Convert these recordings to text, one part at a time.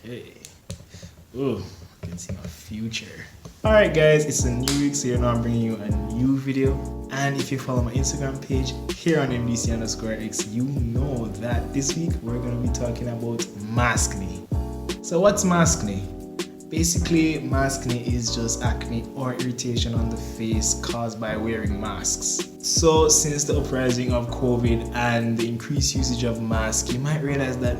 Okay. Oh, I can see my future. Alright guys, it's a new week, so you know I'm bringing you a new video. And if you follow my Instagram page here on MDC_X, you know that this week we're going to be talking about Maskne. So what's Maskne? Basically, Maskne is just acne or irritation on the face caused by wearing masks. So since the uprising of COVID and the increased usage of masks, you might realize that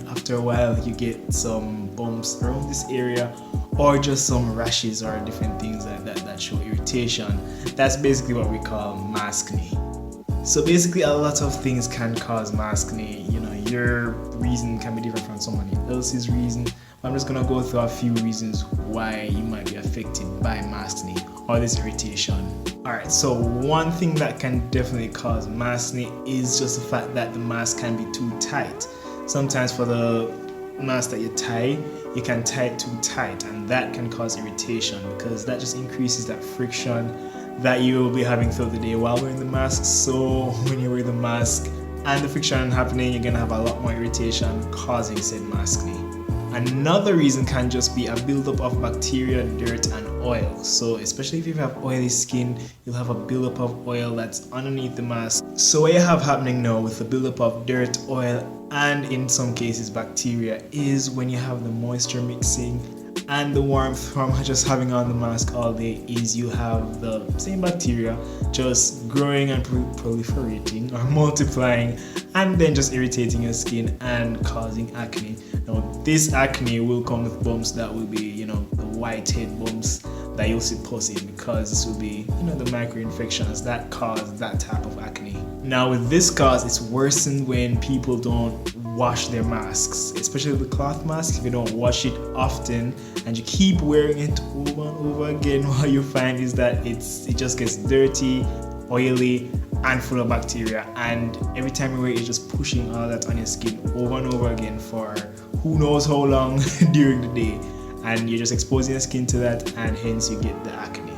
after a while you get some bumps around this area or just some rashes or different things like that show irritation. That's basically what we call Maskne. So basically a lot of things can cause Maskne. Your reason can be different from somebody else's reason. I'm just gonna go through a few reasons why you might be affected by Maskne or this irritation. Alright, so one thing that can definitely cause Maskne is just the fact that the mask can be too tight. Sometimes for the mask that you tie, you can tie it too tight, and that can cause irritation because that just increases that friction that you will be having throughout the day while wearing the mask. So when you wear the mask and the friction happening, you're gonna have a lot more irritation causing said Maskne. Another reason can just be a buildup of bacteria, dirt, and oil. So especially if you have oily skin, you'll have a buildup of oil that's underneath the mask. So what you have happening now with the buildup of dirt, oil, and in some cases bacteria is when you have the moisture mixing and the warmth from just having on the mask all day, is you have the same bacteria just growing and proliferating or multiplying and then just irritating your skin and causing acne. Now this acne will come with bumps that will be the whitehead bumps that you'll see posing, because this will be the micro-infections that cause that type of acne. Now with this cause, it's worsened when people don't wash their masks, especially the cloth mask. If you don't wash it often and you keep wearing it over and over again, what you find is that it just gets dirty, oily, and full of bacteria, and every time you wear it, you're just pushing all that on your skin over and over again for who knows how long during the day, and you're just exposing your skin to that, and hence you get the acne.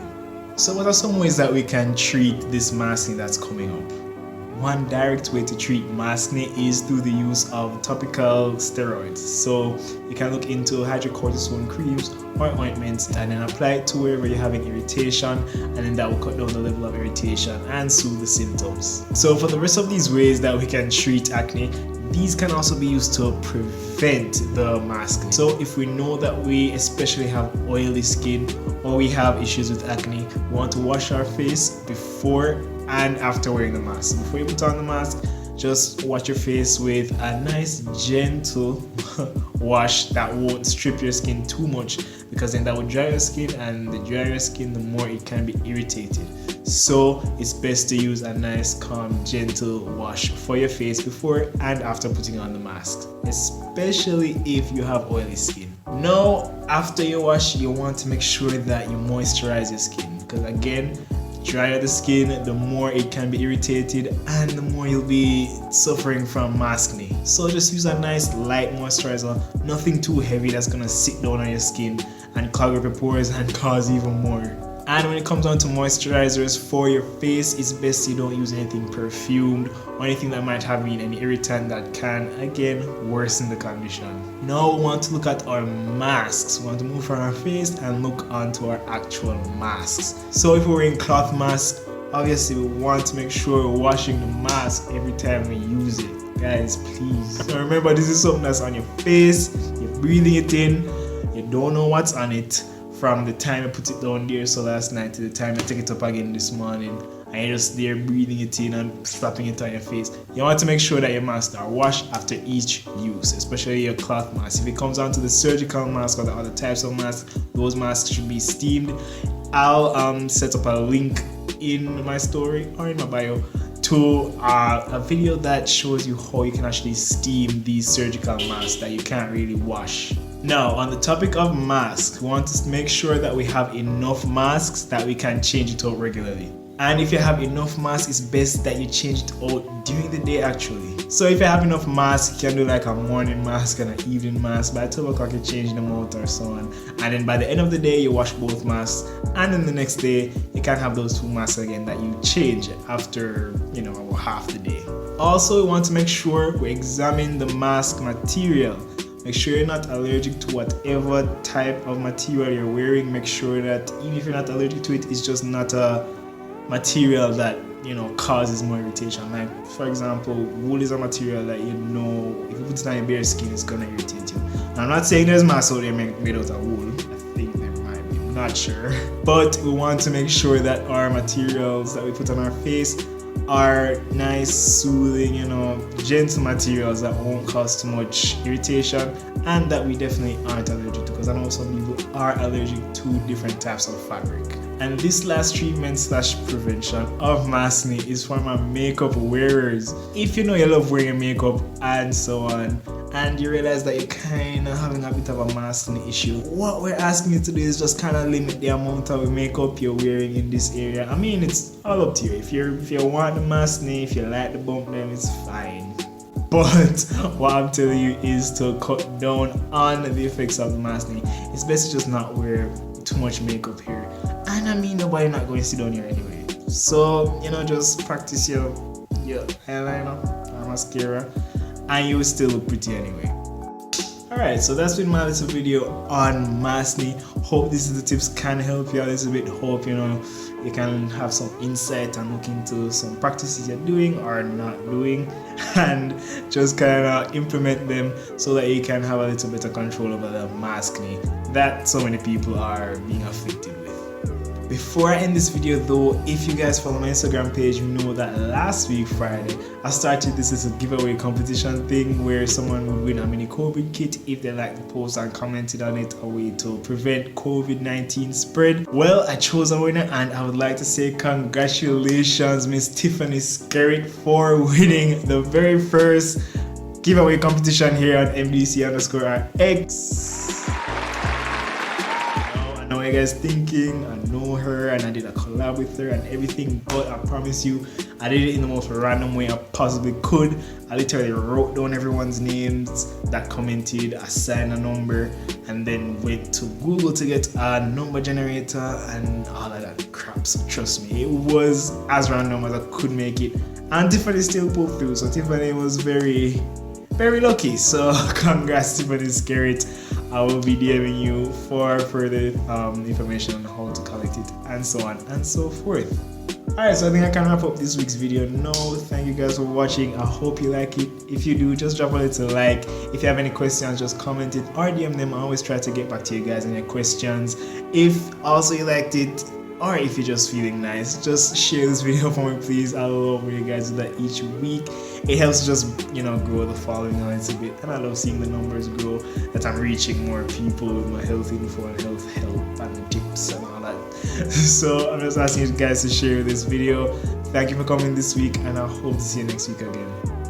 So what are some ways that we can treat this Maskne that's coming up? One direct way to treat Maskne is through the use of topical steroids. So you can look into hydrocortisone creams or ointments and then apply it to wherever you're having irritation, and then that will cut down the level of irritation and soothe the symptoms. So for the rest of these ways that we can treat acne, these can also be used to prevent the Maskne. So if we know that we especially have oily skin or we have issues with acne, we want to wash our face before and after wearing the mask. Before you put on the mask, just wash your face with a nice gentle wash that won't strip your skin too much, because then that will dry your skin, and the drier your skin, the more it can be irritated. So it's best to use a nice, calm, gentle wash for your face before and after putting on the mask, especially if you have oily skin. Now, after you wash, you want to make sure that you moisturize your skin, because again, drier the skin, the more it can be irritated and the more you'll be suffering from Maskne. So just use a nice light moisturizer, nothing too heavy that's gonna sit down on your skin and clog up your pores and cause even more. And when it comes down to moisturizers for your face, it's best you don't use anything perfumed or anything that might have any irritant that can again worsen the condition. Now we want to look at our masks. We want to move from our face and look onto our actual masks. So if we're wearing cloth masks, obviously we want to make sure we're washing the mask every time we use it. Guys, please. Now remember, this is something that's on your face, you're breathing it in, you don't know what's on it from the time I put it down there so last night to the time I take it up again this morning, and you're just there breathing it in and slapping it on your face. You want to make sure that your masks are washed after each use, especially your cloth mask. If it comes down to the surgical mask or the other types of masks, those masks should be steamed. I'll set up a link in my story or in my bio to a video that shows you how you can actually steam these surgical masks that you can't really wash. Now, on the topic of masks, we want to make sure that we have enough masks that we can change it out regularly. And if you have enough masks, it's best that you change it out during the day actually. So if you have enough masks, you can do like a morning mask and an evening mask. By 12 o'clock, you change them out or so on. And then by the end of the day, you wash both masks. And then the next day, you can have those two masks again that you change after, about half the day. Also, we want to make sure we examine the mask material. Make sure you're not allergic to whatever type of material you're wearing. Make sure that even if you're not allergic to it, it's just not a material that causes more irritation. Like for example, wool is a material that if you put it on your bare skin, it's gonna irritate you. Now, I'm not saying there's masks out there made out of wool. I think there might be, I'm not sure. But we want to make sure that our materials that we put on our face are nice, soothing, gentle materials that won't cause too much irritation, and that we definitely aren't allergic to, because I know some people are allergic to different types of fabric. And this last treatment / prevention of Maskne is for my makeup wearers. If you love wearing makeup and so on, and you realize that you're kind of having a bit of a Maskne issue, what we're asking you to do is just kind of limit the amount of makeup you're wearing in this area. I mean, it's all up to you. If you want the Maskne, if you like the bump them, it's fine. But what I'm telling you is to cut down on the effects of the Maskne. It's best to just not wear too much makeup here. And I mean, nobody not going to sit down here anyway. So, just practice your eyeliner or mascara, and you will still look pretty anyway. Alright, so that's been my little video on Maskne. Hope these little tips can help you a little bit. Hope you can have some insight and look into some practices you're doing or not doing, and just kind of implement them so that you can have a little better control over the Maskne that so many people are being afflicted with. Before I end this video though, if you guys follow my Instagram page, you know that last week Friday I started this as a giveaway competition thing where someone would win a mini COVID kit if they liked the post and commented on it, a way to prevent COVID-19 spread. Well, I chose a winner, and I would like to say congratulations Miss Tiffany Skerritt for winning the very first giveaway competition here on MDC_RX. I know what you guys thinking, I know her and I did a collab with her and everything, but I promise you I did it in the most random way I possibly could. I literally wrote down everyone's names that commented, assigned a number, and then went to Google to get a number generator and all of that crap. So trust me, it was as random as I could make it, and Tiffany still pulled through. So Tiffany was very lucky. So congrats Tiffany Skerritt. I will be DMing you for further information on how to collect it and so on and so forth. Alright, so I think I can wrap up this week's video now. Thank you guys for watching. I hope you like it. If you do, just drop a little like. If you have any questions, just comment it or DM them. I always try to get back to you guys and your questions. If also you liked it, or if you're just feeling nice, just share this video for me please. I love when you guys do that each week. It helps just grow the following a little bit, and I love seeing the numbers grow, that I'm reaching more people with my health info and health help and tips and all that. So I'm just asking you guys to share this video. Thank you for coming this week, and I hope to see you next week again.